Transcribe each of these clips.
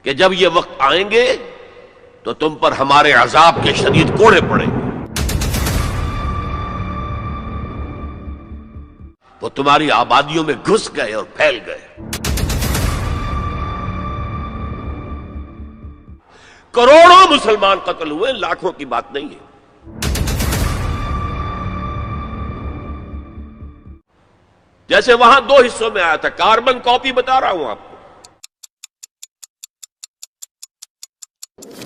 کہ جب یہ وقت آئیں گے تو تم پر ہمارے عذاب کے شدید کوڑے پڑیں گے، وہ تمہاری آبادیوں میں گھس گئے اور پھیل گئے۔ کروڑوں مسلمان قتل ہوئے، لاکھوں کی بات نہیں ہے۔ جیسے وہاں دو حصوں میں آیا تھا، کاربن کاپی بتا رہا ہوں آپ کو،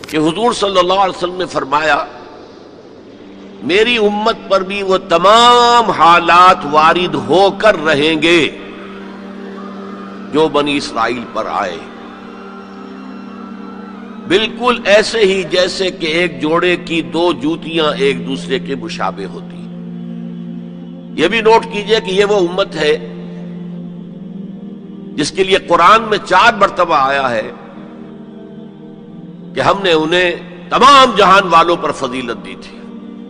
کہ حضور صلی اللہ علیہ وسلم نے فرمایا میری امت پر بھی وہ تمام حالات وارد ہو کر رہیں گے جو بنی اسرائیل پر آئے، بالکل ایسے ہی جیسے کہ ایک جوڑے کی دو جوتیاں ایک دوسرے کے مشابہ ہوتی۔ یہ بھی نوٹ کیجئے کہ یہ وہ امت ہے جس کے لیے قرآن میں 4 مرتبہ آیا ہے کہ ہم نے انہیں تمام جہان والوں پر فضیلت دی تھی۔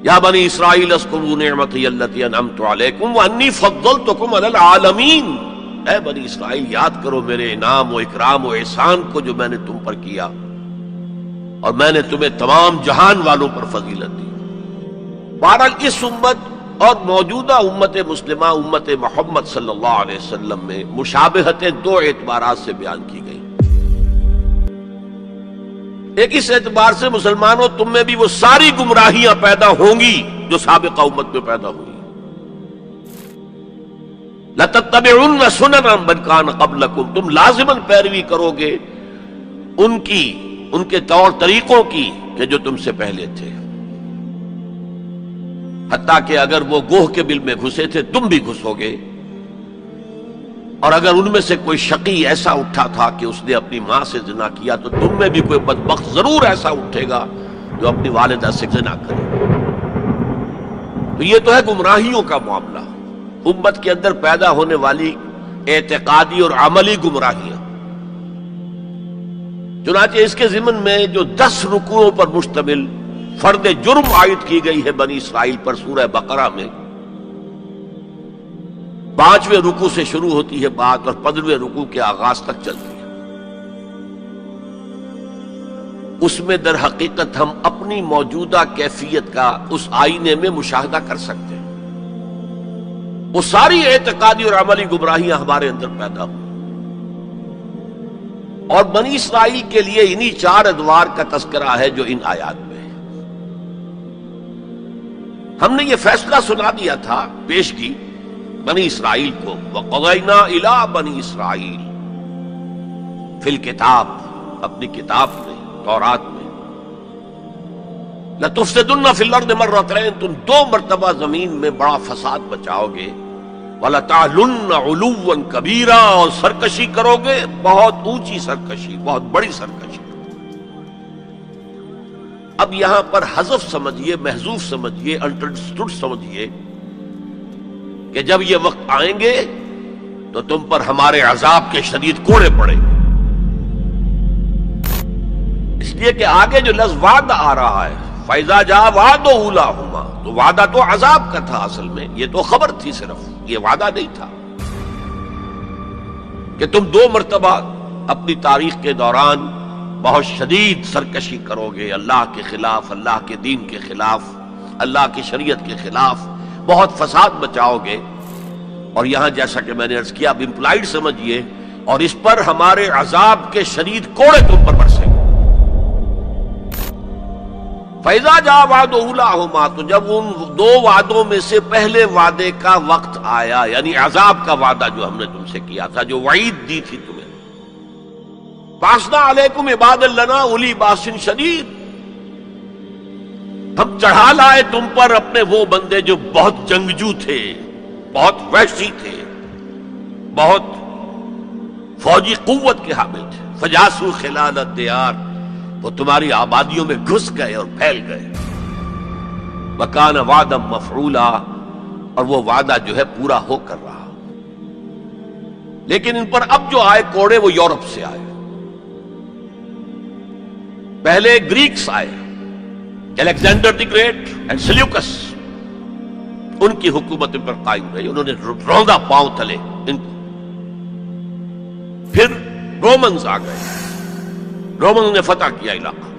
یا بنی اسرائیل اذکروا نعمتی التی انعمت علیکم وانی فضلتکم علی العالمین، اے بنی اسرائیل یاد کرو میرے انعام و اکرام و احسان کو جو میں نے تم پر کیا، اور میں نے تمہیں تمام جہان والوں پر فضیلت دی۔ بہرحال اس امت اور موجودہ امت مسلمہ امت محمد صلی اللہ علیہ وسلم میں مشابہتیں 2 اعتبارات سے بیان کی گئی۔ ایک اس اعتبار سے مسلمانوں تم میں بھی وہ ساری گمراہیاں پیدا ہوں گی جو سابقہ امت میں پیدا ہوئی۔ لَتَتَّبِعُنَّ سُنَنَ مَنْ كَانَ قَبْلَكُمْ، تم لازماً پیروی کرو گے ان کے طور طریقوں کی کہ جو تم سے پہلے تھے، حتیٰ کہ اگر وہ گوہ کے بل میں گھسے تھے تم بھی گھسو گے، اور اگر ان میں سے کوئی شقی ایسا اٹھا تھا کہ اس نے اپنی ماں سے زنا کیا تو تم میں بھی کوئی بدبخت ضرور ایسا اٹھے گا جو اپنی والدہ سے زنا کرے۔ تو یہ تو ہے گمراہیوں کا معاملہ، امت کے اندر پیدا ہونے والی اعتقادی اور عملی گمراہیاں۔ چنانچہ اس کے ضمن میں جو 10 رکوعوں پر مشتمل فرد جرم عائد کی گئی ہے بنی اسرائیل پر سورہ بقرہ میں، 5ویں رکوع سے شروع ہوتی ہے بات اور 15ویں رکوع کے آغاز تک چلتی ہے۔ اس میں در حقیقت ہم اپنی موجودہ کیفیت کا اس آئینے میں مشاہدہ کر سکتے ہیں۔ وہ ساری اعتقادی اور عملی گمراہیاں ہمارے اندر پیدا ہوئی، اور بنی اسرائیل کے لیے انہی 4 ادوار کا تذکرہ ہے جو ان آیات میں ہے۔ ہم نے یہ فیصلہ سنا دیا تھا، پیش کی بنی اسرائیل کو، وَقَضَيْنَا إِلَىٰ بَنِي إِسْرَائِيلَ فِي الْكِتَابِ، اپنی کتاب میں تورات میں، لَتُفْسِدُنَّ فِي الْأَرْضِ مَرَّتَيْنِ، تم 2 مرتبہ زمین میں بڑا فساد بچاؤ گے، وَلَتَعْلُنَّ عُلُوًّا كَبِيرًا، اور سرکشی کرو گے، بہت اونچی سرکشی، بہت بڑی سرکشی۔ اب یہاں پر حذف سمجھیے، محذوف سمجھیے، انڈرسٹوڈ سمجھیے کہ جب یہ وقت آئیں گے تو تم پر ہمارے عذاب کے شدید کوڑے پڑیں گے، اس لیے کہ آگے جو لفظ وعدہ آ رہا ہے، فَإِذَا جَاءَ وَعْدُ أُولَاهُمَا، تو وعدہ تو عذاب کا تھا، اصل میں یہ تو خبر تھی، صرف یہ وعدہ نہیں تھا کہ تم 2 مرتبہ اپنی تاریخ کے دوران بہت شدید سرکشی کرو گے، اللہ کے خلاف، اللہ کے دین کے خلاف، اللہ کی شریعت کے خلاف بہت فساد بچاؤ گے، اور یہاں جیسا کہ میں نے عرض کیا اب امپلائڈ سمجھیے، اور اس پر ہمارے عذاب کے شدید کوڑے تم پر برسیں گے۔ فَإِذَا جَاءَ وَعْدُ أُولَاهُمَا، تو جب ان 2 وعدوں میں سے پہلے وعدے کا وقت آیا، یعنی عذاب کا وعدہ جو ہم نے تم سے کیا تھا، جو وعید دی تھی تمہیں، بَعَثْنَا عَلَيْكُمْ عِبَادًا لَنَا أُولِي بَأْسٍ شَدِيدٍ، ہم چڑھا لائے تم پر اپنے وہ بندے جو بہت جنگجو تھے، بہت وحشی تھے، بہت فوجی قوت کے حامل تھے، فجاسوا خلال الدیار، وہ تمہاری آبادیوں میں گھس گئے اور پھیل گئے، وکان وعدا مفعولا، اور وہ وعدہ جو ہے پورا ہو کر رہا۔ لیکن ان پر اب جو آئے کوڑے وہ یورپ سے آئے، پہلے گریکس آئے، Alexander the great and Seleucus, ان کی حکومت پر قائم رہی، انہوں نے روندا پاؤں تلے ان کو۔ پھر رومنز آ گئے، رومنز نے فتح کیا علاقہ.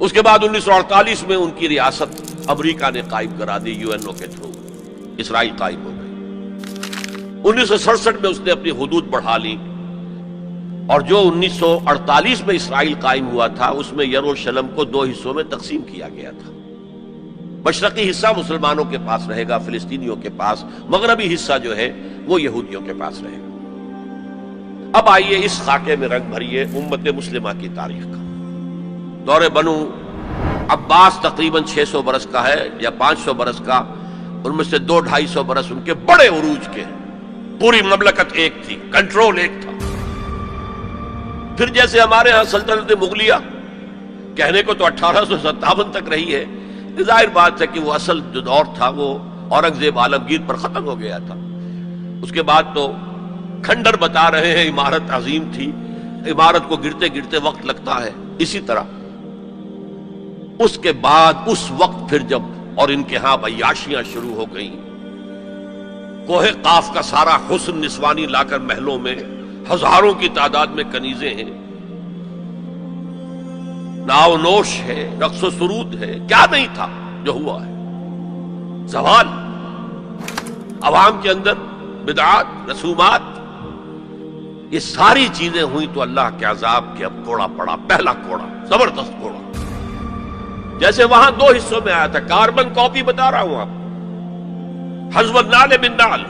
اس کے بعد 1948 میں ان کی ریاست امریکہ نے قائم کرا دی UNO کے تھرو. اسرائیل قائم ہو گئی. 1967 میں اس نے اپنی حدود بڑھا لی اور جو 1948 میں اسرائیل قائم ہوا تھا اس میں یروشلم کو 2 حصوں میں تقسیم کیا گیا تھا. مشرقی حصہ مسلمانوں کے پاس رہے گا، فلسطینیوں کے پاس. مغربی حصہ جو ہے وہ یہودیوں کے پاس رہے گا. اب آئیے اس خاکے میں رنگ بھریے امت مسلمہ کی تاریخ کا. دور بنو عباس تقریباً 600 برس کا ہے یا 500 برس کا. ان میں سے 200-250 برس ان کے بڑے عروج کے. پوری مملکت ایک تھی، کنٹرول ایک تھا. پھر جیسے ہمارے ہاں سلطنت مغلیہ کہنے کو تو 1857 تک رہی ہے، ظاہر بات ہے کہ وہ اصل جو دور تھا وہ اورنگزیب عالمگیر پر ختم ہو گیا تھا. اس کے بعد تو کھنڈر بتا رہے ہیں عمارت عظیم تھی. عمارت کو گرتے گرتے وقت لگتا ہے. اسی طرح اس کے بعد اس وقت پھر جب اور ان کے ہاں عیاشیاں شروع ہو گئیں، کوہ قاف کا سارا حسن نسوانی لا کر محلوں میں، ہزاروں کی تعداد میں کنیزیں ہیں، ناؤ نوش ہے، رقص و سرود ہے. کیا نہیں تھا جو ہوا ہے. زوال عوام کے اندر بدعات، رسومات، یہ ساری چیزیں ہوئی تو اللہ کے عذاب کے اب کوڑا پڑا. پہلا کوڑا، زبردست کوڑا. جیسے وہاں 2 حصوں میں آیا تھا. کاربن کاپی بتا رہا ہوں آپ. حزب النال بن نال.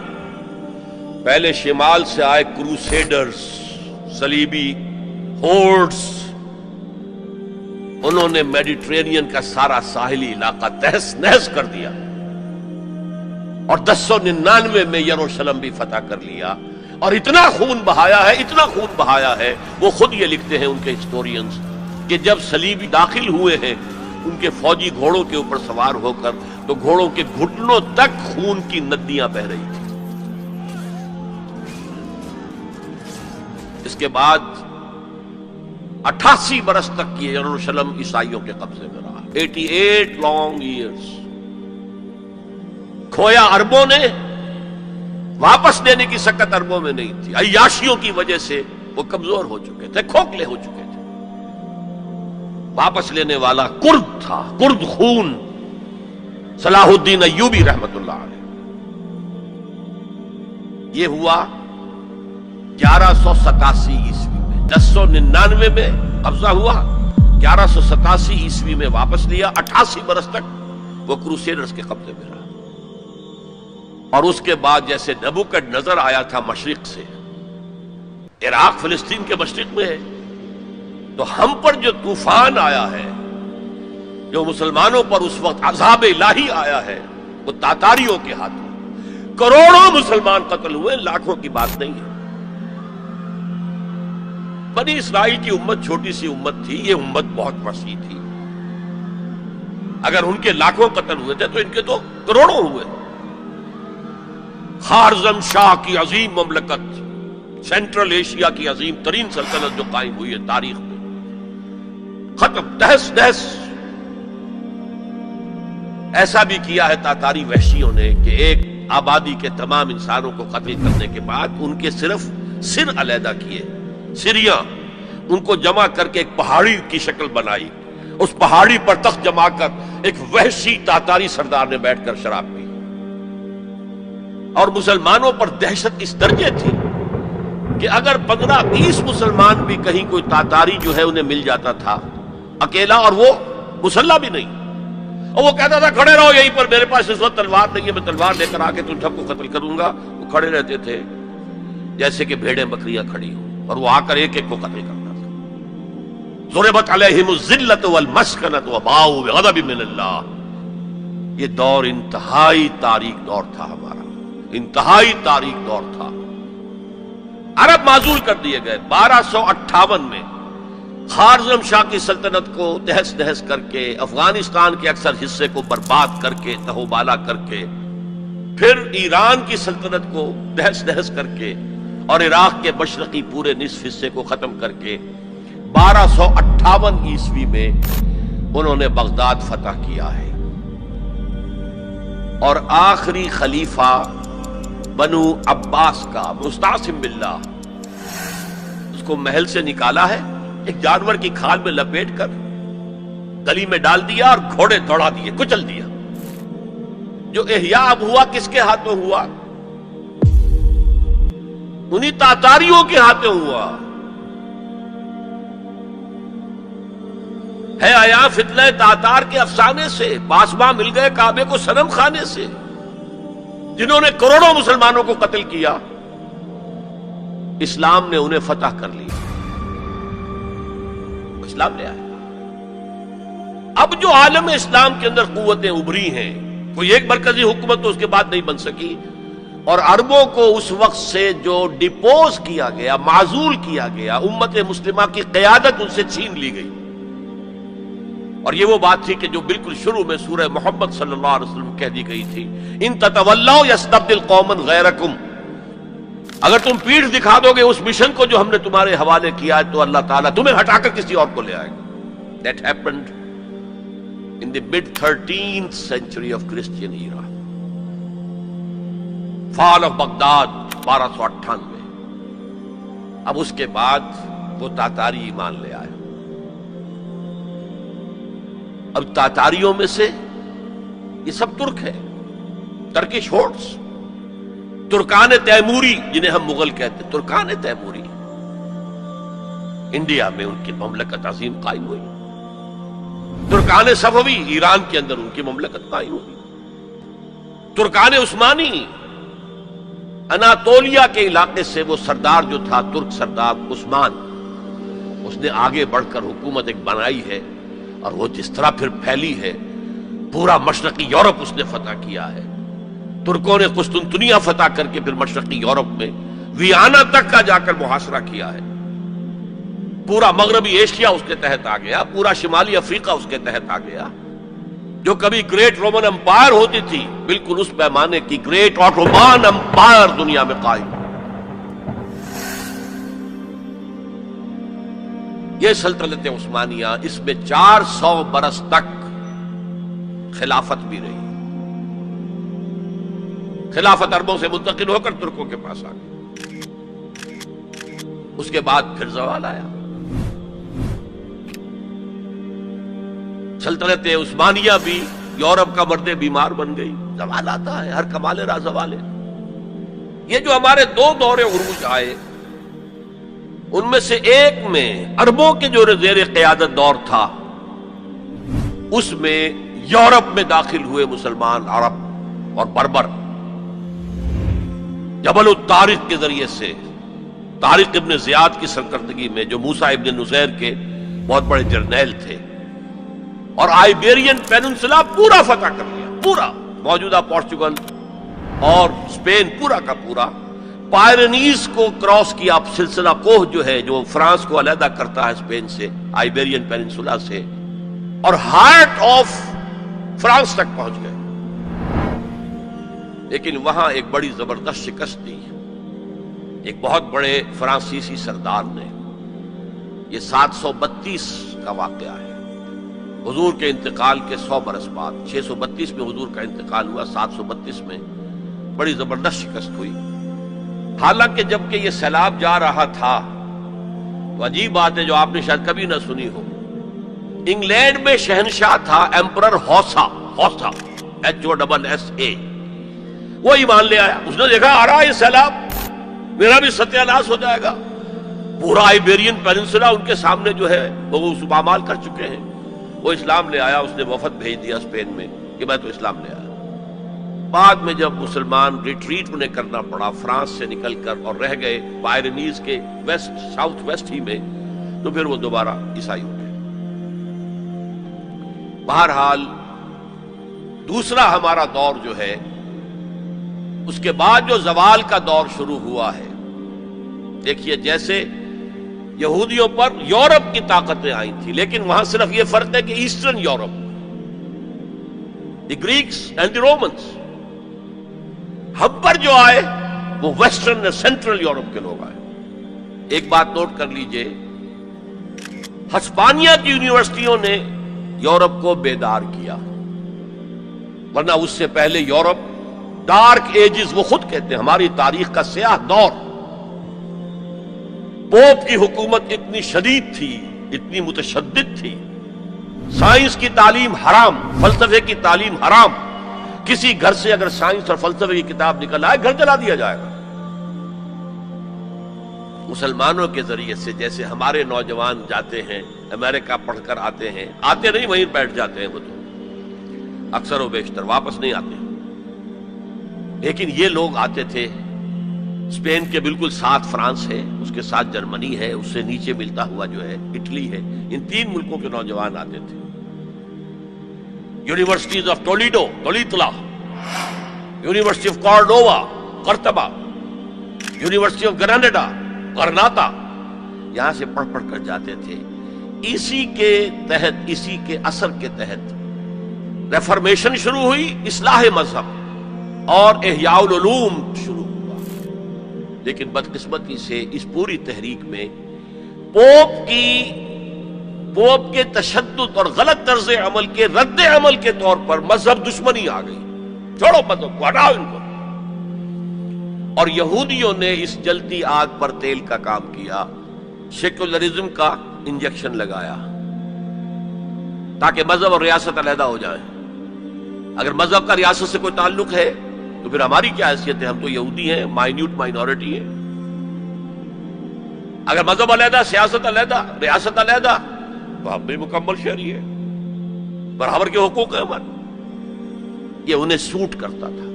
پہلے شمال سے آئے کروسیڈرز، صلیبی ہورڈز. انہوں نے میڈیٹرینین کا سارا ساحلی علاقہ تہس نہس کر دیا اور 1099 میں یروشلم بھی فتح کر لیا. اور اتنا خون بہایا ہے، اتنا خون بہایا ہے. وہ خود یہ لکھتے ہیں ان کے ہسٹورینز کہ جب صلیبی داخل ہوئے ہیں ان کے فوجی گھوڑوں کے اوپر سوار ہو کر تو گھوڑوں کے گھٹنوں تک خون کی ندیاں بہہ رہی تھیں. اس کے بعد 88 برس تک یہ یروشلم عیسائیوں کے قبضے میں رہا. 88 لانگ ایئرز. کھویا عربوں نے، واپس لینے کی سکت عربوں میں نہیں تھی. عیاشیوں کی وجہ سے وہ کمزور ہو چکے تھے، کھوکھلے ہو چکے تھے. واپس لینے والا کرد تھا، کرد خون، صلاح الدین ایوبی رحمت اللہ علیہ. یہ ہوا 1187 عیسوی میں. 1099 میں قبضہ ہوا، 1187 عیسوی میں واپس لیا. 88 برس تک وہ کروسیڈرز کے قبضے میں رہا. اور اس کے بعد جیسے نبوکڈ نظر آیا تھا مشرق سے، عراق فلسطین کے مشرق میں ہے، تو ہم پر جو طوفان آیا ہے، جو مسلمانوں پر اس وقت عذاب الہی آیا ہے، وہ تاتاریوں کے ہاتھوں. کروڑوں مسلمان قتل ہوئے، لاکھوں کی بات نہیں ہے. بنی اسرائیل کی امت چھوٹی سی امت تھی، یہ امت بہت وسیع تھی. اگر ان کے لاکھوں قتل ہوئے تھے تو ان کے تو کروڑوں ہوئے. خارزم شاہ کی عظیم مملکت، سینٹرل ایشیا کی عظیم ترین سلطنت جو قائم ہوئی ہے تاریخ میں، ختم، تہس نہس. ایسا بھی کیا ہے تاتاری وحشیوں نے کہ ایک آبادی کے تمام انسانوں کو قتل کرنے کے بعد ان کے صرف سر علیحدہ کیے، سریاں ان کو جمع کر کے ایک پہاڑی کی شکل بنائی. اس پہاڑی پر تخت جما کر ایک وحشی تاتاری سردار نے بیٹھ کر شراب پی. اور مسلمانوں پر دہشت اس درجے تھی کہ اگر 15-20 مسلمان بھی کہیں کوئی تاتاری جو ہے انہیں مل جاتا تھا اکیلا، اور وہ مسلح بھی نہیں، اور وہ کہتا تھا کھڑے رہو یہیں پر، میرے پاس اس وقت تلوار نہیں ہے، میں تلوار لے کر آ کے تم سب کو قتل کروں گا. وہ کھڑے رہتے تھے جیسے کہ بھیڑیں بکریاں کھڑی ہوں، اور وہ آ کر ایک ایک کو قتل کرتا تھا. ضربت علیہم الذلۃ والمسکنۃ وباؤوا بغضب من اللہ. یہ دور انتہائی تاریک دور تھا ہمارا، انتہائی تاریک دور تھا. عرب معزول کر دیے گئے. 1258 میں خارزم شاہ کی سلطنت کو تہس نہس کر کے، افغانستان کے اکثر حصے کو برباد کر کے، تہوبالا کر کے، پھر ایران کی سلطنت کو تہس نہس کر کے، اور عراق کے مشرقی پورے نصف حصے کو ختم کر کے 1258 عیسوی میں انہوں نے بغداد فتح کیا ہے. اور آخری خلیفہ بنو عباس کا مستعصم باللہ، اس کو محل سے نکالا ہے ایک جانور کی کھال میں لپیٹ کر گلی میں ڈال دیا اور گھوڑے دوڑا دیے، کچل دیا۔ جو احیاء اب ہوا کس کے ہاتھوں ہوا؟ انہی تاتاریوں کے ہاتھوں ہوا۔ ہے آیا فتنہ تاتار کے افسانے سے، پاسباں مل گئے کعبے کو صنم خانے سے، جنہوں نے کروڑوں مسلمانوں کو قتل کیا۔ اسلام نے انہیں فتح کر لیا، اسلام لے آیا۔ اب جو عالم اسلام کے اندر قوتیں ابھری ہیں، کوئی ایک مرکزی حکومت تو اس کے بعد نہیں بن سکی، اور عربوں کو اس وقت سے جو ڈپوز کیا گیا، معزول کیا گیا، امت مسلمہ کی قیادت ان سے چھین لی گئی۔ اور یہ وہ بات تھی کہ جو بالکل شروع میں سورہ محمد صلی اللہ علیہ وسلم کہہ دی گئی تھی، ان تتولوا یستبدل قوما غیرکم، اگر تم پیٹھ دکھا دو گے اس مشن کو جو ہم نے تمہارے حوالے کیا ہے تو اللہ تعالیٰ تمہیں ہٹا کر کسی اور کو لے آئے گا۔ That happened in the mid 13th century of Christian era. Fall of Baghdad 1298۔ اب اس کے بعد وہ تاتاری ایمان لے آئے۔ اب تاتاریوں میں سے یہ سب ترک ہے، ترکش ہورڈز، ترکان تیموری جنہیں ہم مغل کہتے ہیں، ترکان تیموری، انڈیا میں ان کی مملکت عظیم قائم ہوئی۔ ترکان صفوی، ایران کے اندر ان کی مملکت قائم ہوئی۔ ترکان عثمانی، اناطولیا کے علاقے سے وہ سردار جو تھا، ترک سردار عثمان، اس نے آگے بڑھ کر حکومت ایک بنائی ہے، اور وہ جس طرح پھر پھیلی ہے، پورا مشرقی یورپ اس نے فتح کیا ہے۔ ترکوں نے قسطنطنیہ فتح کر کے پھر مشرقی یورپ میں ویانا تک کا جا کر محاصرہ کیا ہے۔ پورا مغربی ایشیا اس کے تحت آ گیا، پورا شمالی افریقہ اس کے تحت آ گیا۔ جو کبھی گریٹ رومن امپائر ہوتی تھی، بالکل اس پیمانے کی گریٹ آٹومان امپائر دنیا میں قائم۔ یہ سلطنت عثمانیہ، اس میں 400 برس تک خلافت بھی رہی۔ خلافت عربوں سے منتقل ہو کر ترکوں کے پاس آ گئی۔ اس کے بعد پھر زوال آیا۔ سلطنت عثمانیہ بھی یورپ کا مرد بیمار بن گئی۔ زوال آتا ہے، ہر کمال راہ زوال ہے۔ یہ جو ہمارے دو دور عروج آئے، ان میں سے ایک میں عربوں کے جو زیر قیادت دور تھا، اس میں یورپ میں داخل ہوئے مسلمان عرب اور بربر، جبل الطارق کے ذریعے سے، طارق ابن زیاد کی سرکردگی میں، جو موسیٰ ابن نصیر کے بہت بڑے جرنیل تھے، اور آئیبیرین پیننسلا پورا فتح کر لیا، پورا موجودہ پورچگل اور اسپین پورا کا پورا، پائرنیز کو کراس کیا، سلسلہ کوہ جو ہے جو فرانس کو علیحدہ کرتا ہے اسپین سے، آئیبیرین پیننسولا سے، اور ہارٹ آف فرانس تک پہنچ گئے۔ لیکن وہاں ایک بڑی زبردست شکست دی ایک بہت بڑے فرانسیسی سردار نے۔ یہ 732 کا واقعہ ہے، حضور کے انتقال کے 100 برس بعد۔ 632 میں حضور کا انتقال ہوا، 732 میں بڑی زبردست شکست ہوئی۔ حالانکہ جبکہ یہ سیلاب جا رہا تھا، تو عجیب بات ہے جو آپ نے شاید کبھی نہ سنی ہو، انگلینڈ میں شہنشاہ تھا ایمپرر ہوسا، HOSSA، وہ ایمان لے آیا۔ اس نے دیکھا آ رہا ہے یہ سیلاب، میرا بھی ستیہ ناش ہو جائے گا۔ پورا آئیبیرین پیننسولا ان کے سامنے جو ہے وہ پامال کر چکے ہیں۔ وہ اسلام لے آیا، اس نے وفد بھیج دیا اسپین میں کہ میں تو اسلام لے آیا۔ بعد میں جب مسلمان ریٹریٹ انہیں کرنا پڑا فرانس سے نکل کر، اور رہ گئے پائرنیز کے ویسٹ، ساؤتھ ویسٹ ہی میں، تو پھر وہ دوبارہ عیسائی ہو گئے۔ بہرحال دوسرا ہمارا دور جو ہے، اس کے بعد جو زوال کا دور شروع ہوا ہے، دیکھیے جیسے یہودیوں پر یورپ کی طاقتیں آئی تھی، لیکن وہاں صرف یہ فرق ہے کہ Eastern Europe, the Greeks and the Romans, ہم پر جو آئے وہ ویسٹرن سینٹرل یورپ کے لوگ آئے۔ ایک بات نوٹ کر لیجئے، ہسپانیہ کی یونیورسٹیوں نے یورپ کو بیدار کیا، ورنہ اس سے پہلے یورپ ڈارک ایجز، وہ خود کہتے ہیں ہماری تاریخ کا سیاہ دور، پوپ کی حکومت اتنی شدید تھی، اتنی متشدد تھی. سائنس کی تعلیم حرام، فلسفے کی تعلیم حرام. کسی گھر سے اگر سائنس اور فلسفے کی کتاب نکل آئے گھر جلا دیا جائے گا. مسلمانوں کے ذریعے سے جیسے ہمارے نوجوان جاتے ہیں امریکہ پڑھ کر آتے ہیں، آتے نہیں وہیں بیٹھ جاتے ہیں، وہ تو اکثر و بیشتر واپس نہیں آتے. لیکن یہ لوگ آتے تھے. اسپین کے بالکل ساتھ فرانس ہے، اس کے ساتھ جرمنی ہے، اس سے نیچے ملتا ہوا جو ہے اٹلی ہے. ان 3 ملکوں کے نوجوان آتے تھے. یونیورسٹیز آف ٹولیڈو تولیتلا، یونیورسٹی آف کارڈووا قرطبہ، یونیورسٹی آف گراناڈا غرناطہ، یہاں سے پڑھ پڑھ کر جاتے تھے. اسی کے تحت، اسی کے اثر کے تحت ریفارمیشن شروع ہوئی، اصلاح مذہب اور احیاء العلوم شروع ہوا. لیکن بدقسمتی سے اس پوری تحریک میں پوپ کے تشدد اور غلط طرز عمل کے رد عمل کے طور پر مذہب دشمنی آ گئی. چھوڑو مذہب کو، ہٹاؤ ان کو. اور یہودیوں نے اس جلتی آگ پر تیل کا کام کیا، سیکولرزم کا انجیکشن لگایا تاکہ مذہب اور ریاست علیحدہ ہو جائیں. اگر مذہب کا ریاست سے کوئی تعلق ہے تو پھر ہماری کیا حیثیت ہے؟ ہم تو یہودی ہیں، مائنیوٹ مائنورٹی ہیں. اگر مذہب علیحدہ، سیاست علیحدہ، ریاست علیحدہ تو ہم بھی مکمل شہری ہیں، برابر کے حقوق ہیں ہمارے. یہ انہیں سوٹ کرتا تھا.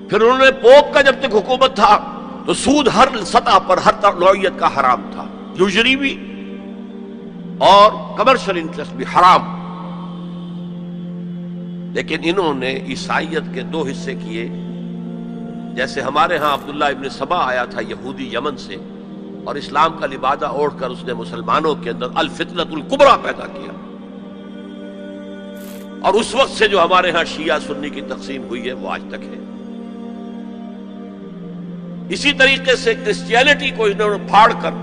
پھر انہوں نے پوپ کا جب تک حکومت تھا تو سود ہر سطح پر، ہر نوعیت کا حرام تھا، یوزری بھی اور کمرشل انٹرسٹ بھی حرام. لیکن انہوں نے عیسائیت کے 2 حصے کیے. جیسے ہمارے ہاں عبداللہ ابن سبا آیا تھا یہودی یمن سے، اور اسلام کا لبادہ اوڑھ کر اس نے مسلمانوں کے اندر الفتنۃ الکبریٰ پیدا کیا. اور اس وقت سے جو ہمارے ہاں شیعہ سنی کی تقسیم ہوئی ہے وہ آج تک ہے. اسی طریقے سے کرسچینٹی کو انہوں نے پھاڑ کر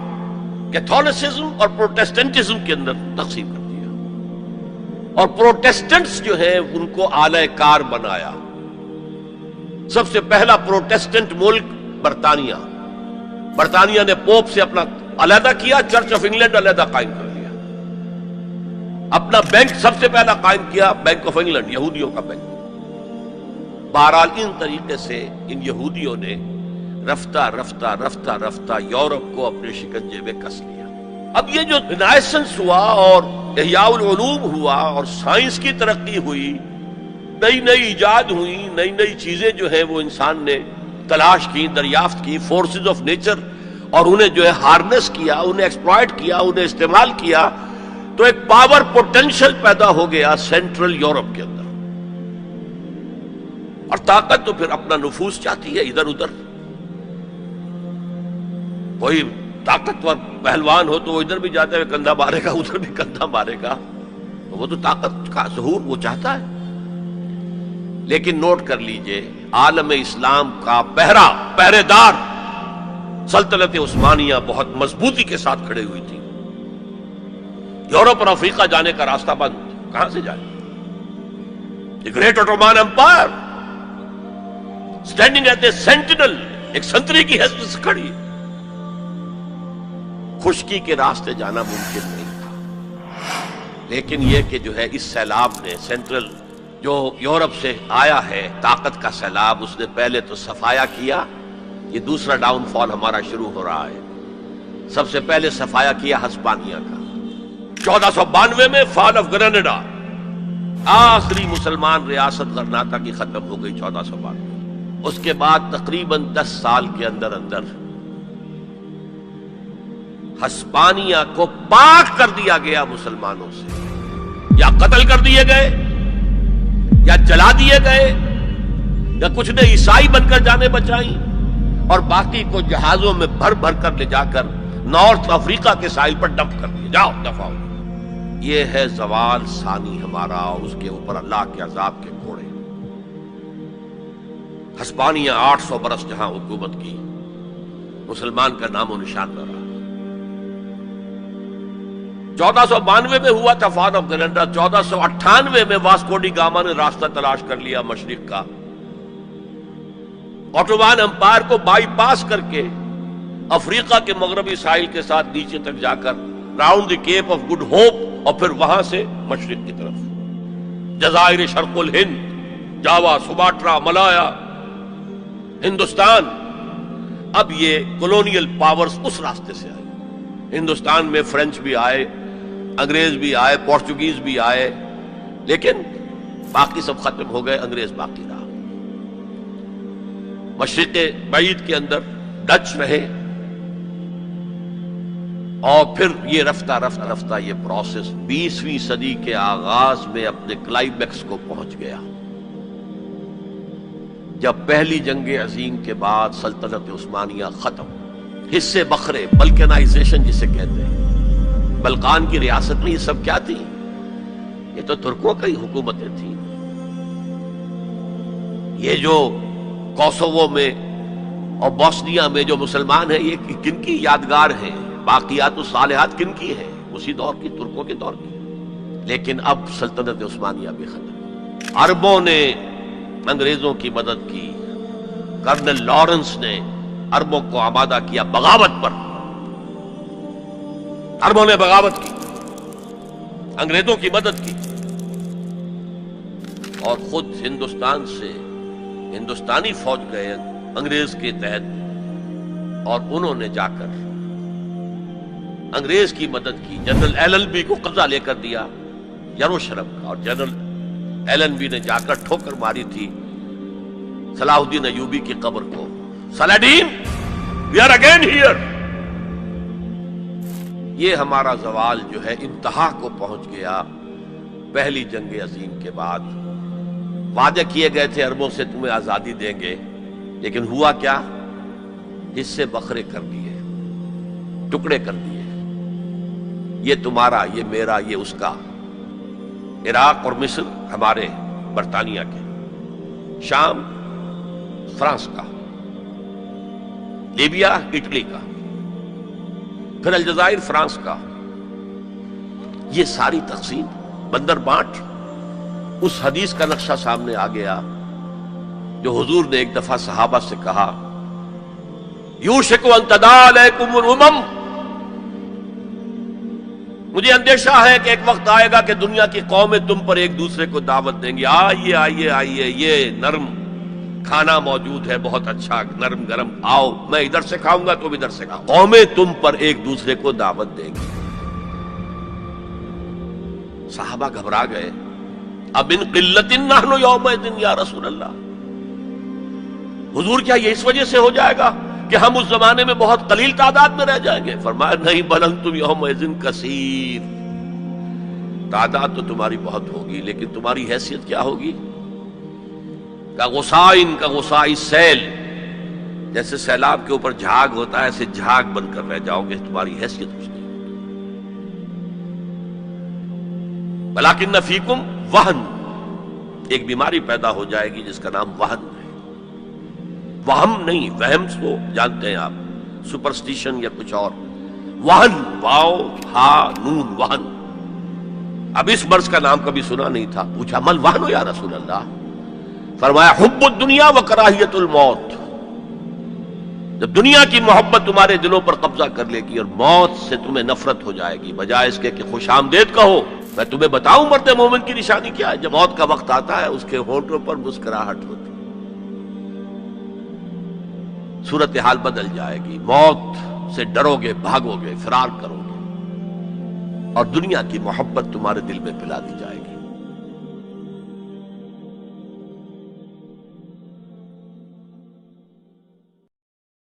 کیتھولسزم اور پروٹیسٹنٹزم کے اندر تقسیم کر دیا، اور پروٹیسٹنٹس جو ہیں ان کو آلہ کار بنایا. سب سے پہلا پروٹیسٹنٹ ملک برطانیہ. برطانیہ نے پوپ سے اپنا علیحدہ کیا، چرچ آف انگلینڈ علیحدہ قائم کر لیا. اپنا بینک سب سے پہلا قائم کیا، بینک آف انگلینڈ، یہودیوں کا بینک. بہرحال ان طریقے سے ان یہودیوں نے رفتہ رفتہ رفتہ رفتہ یورپ کو اپنے شکنجے میں کس لیا. اب یہ جو رینائسنس ہوا اور احیاء العلوم ہوا اور سائنس کی ترقی ہوئی، نئی نئی ایجاد ہوئی، نئی نئی چیزیں جو ہیں وہ انسان نے تلاش کی، دریافت کی، فورسز آف نیچر، اور انہیں جو ہے ہارنس کیا، انہیں ایکسپلائٹ کیا، انہیں استعمال کیا، تو ایک پاور پوٹینشل پیدا ہو گیا سینٹرل یورپ کے اندر. اور طاقت تو پھر اپنا نفوذ چاہتی ہے ادھر ادھر. کوئی طاقتور پہلوان ہو تو وہ ادھر بھی جاتا ہے کندھا مارے گا، ادھر بھی کندھا مارے گا، تو وہ تو طاقت کا ظہور وہ چاہتا ہے. لیکن نوٹ کر لیجئے، عالم اسلام کا پہرے دار سلطنت عثمانیہ بہت مضبوطی کے ساتھ کھڑے ہوئی تھی. یورپ اور افریقہ جانے کا راستہ بند، کہاں سے جائے؟ The great Ottoman empire standing at a sentinel, ایک سنتری کی حیثیت سے کھڑی. خشکی کے راستے جانا ممکن نہیں تھا. لیکن یہ کہ جو ہے اس سیلاب نے سینٹرل جو یورپ سے آیا ہے طاقت کا سیلاب، اس نے پہلے تو صفایا کیا. یہ دوسرا ڈاؤن فال ہمارا شروع ہو رہا ہے. سب سے پہلے صفایا کیا ہسپانیہ کا. 1492 میں فال آف گراناڈا، آخری مسلمان ریاست غرناطہ کی ختم ہو گئی 1492. اس کے بعد تقریباً 10 سال کے اندر اندر ہسپانیہ کو پاک کر دیا گیا مسلمانوں سے. یا قتل کر دیے گئے، یا جلا دیے گئے، یا کچھ نے عیسائی بن کر جانیں بچائیں، اور باقی کو جہازوں میں بھر بھر کر لے جا کر نارتھ افریقہ کے ساحل پر ڈمپ کر دیے. جاؤ دفع ہو. یہ ہے زوال ثانی ہمارا، اور اس کے اوپر اللہ کے عذاب کے گھوڑے. ہسپانیہ 800 برس جہاں حکومت کی، مسلمان کا نام و نشان نہ رہا. 1492 میں ہوا تھا فال آف گراناڈا. 1498 میں واسکو ڈی گاما نے راستہ تلاش کر لیا مشرق کا. اوٹومان امپائر کو بائی پاس کر کے افریقہ کے مغربی ساحل کے ساتھ نیچے تک جا کر round the Cape of Good Hope, اور پھر وہاں سے مشرق کی طرف جزائر شرق الہند، جاوا، سماٹرا، ملایا، ہندوستان۔ اب یہ کولونیل پاورز اس راستے سے آئے۔ ہندوستان میں فرینچ بھی آئے، انگریز بھی آئے، پورچوگیز بھی آئے، لیکن باقی سب ختم ہو گئے، انگریز باقی رہا۔ مشرق بعید کے اندر ڈچ رہے، اور پھر یہ رفتہ رفتہ یہ پروسیس 20ویں صدی کے آغاز میں اپنے کلائمیکس کو پہنچ گیا، جب پہلی جنگ عظیم کے بعد سلطنت عثمانیہ ختم، حصے بکھرے، بلکانائزیشن جسے کہتے ہیں۔ بلقان کی ریاست میں یہ سب کیا تھی؟ یہ تو ترکوں کی حکومتیں تھیں۔ یہ جو کوسوو میں اور بوسنیا میں جو مسلمان ہیں، یہ کن کی یادگار ہیں؟ باقیات الصالحات کن کی ہیں؟ اسی دور کی، ترکوں کے دور کی۔ لیکن اب سلطنت عثمانیہ بھی ختم۔ عربوں نے انگریزوں کی مدد کی، کرنل لارنس نے عربوں کو آمادہ کیا بغاوت پر۔ عربوں نے بغاوت کی، انگریزوں کی مدد کی، اور خود ہندوستان سے ہندوستانی فوج گئے انگریز کے تحت، اور انہوں نے جا کر انگریز کی مدد کی۔ جنرل ایلن بی کو قبضہ لے کر دیا یروشلم کا، اور جنرل ایلن بی نے جا کر ٹھوکر ماری تھی صلاح الدین ایوبی کی قبر کو۔ سلاڈین، وی آر اگین ہیئر۔ یہ ہمارا زوال جو ہے انتہا کو پہنچ گیا پہلی جنگ عظیم کے بعد۔ وعدے کیے گئے تھے عربوں سے تمہیں آزادی دیں گے، لیکن ہوا کیا؟ حصے بکھرے کر دیے، ٹکڑے کر دیے۔ یہ تمہارا، یہ میرا، یہ اس کا۔ عراق اور مصر ہمارے برطانیہ کے، شام فرانس کا، لیبیا اٹلی کا، پھر الجزائر فرانس کا۔ یہ ساری تقسیم، بندر بانٹ، اس حدیث کا نقشہ سامنے آ گیا جو حضور نے ایک دفعہ صحابہ سے کہا، یوشک ان تداعی علیکم الامم، مجھے اندیشہ ہے کہ ایک وقت آئے گا کہ دنیا کی قومیں تم پر ایک دوسرے کو دعوت دیں گی، آئیے آئیے آئیے، یہ نرم کھانا موجود ہے، بہت اچھا نرم گرم، آؤ، میں ادھر سے کھاؤں گا، تم ادھر سے کھاؤ۔ قومیں تم پر ایک دوسرے کو دعوت دیں گی۔ صحابہ گھبرا گئے، اب ان قلت نحن یومئذ یا رسول اللہ، حضور کیا یہ اس وجہ سے ہو جائے گا کہ ہم اس زمانے میں بہت قلیل تعداد میں رہ جائیں گے؟ فرمایا نہیں، بل انتم یومئذ کثیر، تعداد تو تمہاری بہت ہوگی، لیکن تمہاری حیثیت کیا ہوگی؟ کا غصائن کا غصائی سیل، جیسے سیلاب کے اوپر جھاگ ہوتا ہے ایسے جھاگ بن کر رہ جاؤ گے، تمہاری حیثیت کچھ نہیں۔ ولیکن فیکم وہن، ایک بیماری پیدا ہو جائے گی جس کا نام وہن ہے۔ وہم نہیں، وہم تو جانتے ہیں آپ، سپرسٹیشن یا کچھ اور۔ وہن، واو ہا نون، وہن۔ اب اس مرض کا نام کبھی سنا نہیں تھا، پوچھا مل وہن یا رسول اللہ؟ فرمایا حب الدنیا و کراہیت الموت، جب دنیا کی محبت تمہارے دلوں پر قبضہ کر لے گی اور موت سے تمہیں نفرت ہو جائے گی، بجائے اس کے کہ خوش آمدید کہو، میں تمہیں بتاؤں مرد مومن کی نشانی کیا ہے؟ جب موت کا وقت آتا ہے اس کے ہونٹوں پر مسکراہٹ ہوتی، صورتحال بدل جائے گی، موت سے ڈرو گے، بھاگو گے، فرار کرو گے، اور دنیا کی محبت تمہارے دل میں پلا دی جائے گی۔